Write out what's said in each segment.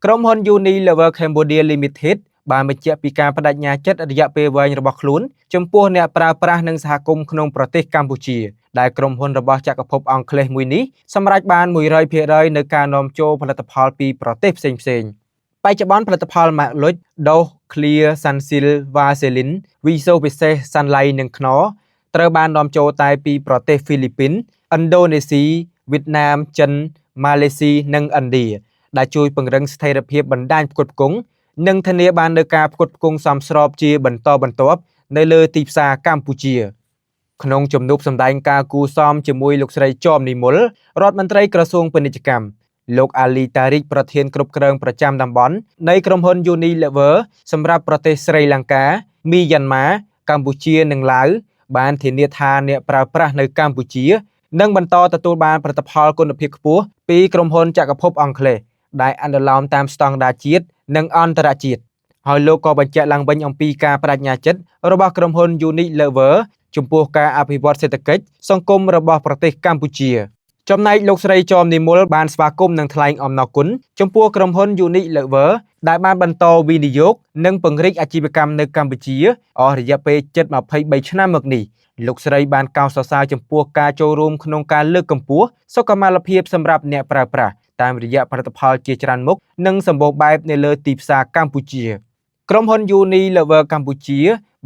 ក្រុមហ៊ុន Unilever Cambodia Limited បានបញ្ជាក់ពីការបដិញ្ញាចិត្តរយៈពេលវែងរបស់ខ្លួនចំពោះអ្នកប្រើប្រាស់និងសហគមន៍ក្នុងប្រទេសកម្ពុជាដែលក្រុមហ៊ុនរបស់ចក្រភពអង់គ្លេសមួយនេះសម្រេចបាន 100% នៅការនាំចូលផលិតផលពីប្រទេសផ្សេងៗបច្ចុប្បន្នផលិតផល Mac ដូស Clear Sunsil Vaseline វីសូពិសេស Sunlight និងខ្នុរត្រូវបាននាំចូលតែពីប្រទេសហ្វីលីពីន ឥណ្ឌូនេស៊ី វៀតណាម ចិន ម៉ាឡេស៊ីនិងឥណ្ឌាដែលជួយពង្រឹងស្ថិរភាពបណ្ដាញផ្គត់ផ្គង់និងធានាបាននូវការផ្គត់ផ្គង់សមស្របជាបន្តបន្ទាប់នៅលើទីផ្សារកម្ពុជាក្នុងជំនួបសម្ដែងការគូសមជាមួយលោកស្រីជាំនិមលរដ្ឋមន្ត្រីក្រសួងពាណិជ្ជកម្មលោកអាលីតារិកប្រធានគ្រប់គ្រងប្រចាំតំបន់នៃក្រុមហ៊ុន Unilever សម្រាប់ប្រទេសស្រីលង្កា មីយ៉ាន់ម៉ា កម្ពុជានិងឡាវបានធានាថាអ្នកប្រើប្រាស់នៅកម្ពុជានឹងបន្តទទួលបានផលិតផលគុណភាពខ្ពស់ពីក្រុមហ៊ុនចក្រភពអង់គ្លេសដែលអនុលោមតាមស្តង់ដារជាតិនិងអន្តរជាតិហើយលោកក៏បញ្ជាក់ឡើងវិញអំពីការបដិញ្ញាចិត្តរបស់ក្រុមហ៊ុន Unilever ចំពោះការអភិវឌ្ឍសេដ្ឋកិច្ចសង្គមរបស់ប្រទេសកម្ពុជាចំណែកលោកស្រីជាំនិមលបានស្វាគមន៍និងថ្លែងអំណរគុណចំពោះក្រុមហ៊ុន Unilever ដែលបានបន្តវិនិយោគនិងពង្រីកអាជីវកម្មនៅកម្ពុជាអស់រយៈពេលជិត23ឆ្នាំមកនេះលោកស្រីបានកោតសរសើរចំពោះការចូលរួមក្នុងការលើកកម្ពស់សុខុមាលភាពសម្រាប់អ្នកប្រើប្រាស់តាមរយៈផលិតផលជាច្រើនមុខនិងសម្បូរបែបនៅលើទីផ្សារកម្ពុជាក្រុមហ៊ុន Unilever កម្ពុជា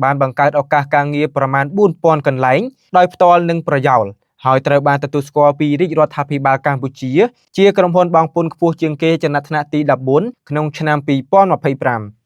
បានបង្កើតឱកាសការងារប្រមាណ 4000 កន្លែងដោយផ្ទាល់និងប្រយោលហើយត្រូវបានទទួលស្គាល់ពីរាជរដ្ឋាភិបាលកម្ពុជាជាក្រុមហ៊ុនបង់ពន្ធខ្ពស់ជាងគេចំណាត់ថ្នាក់ទី14ក្នុងឆ្នាំ2025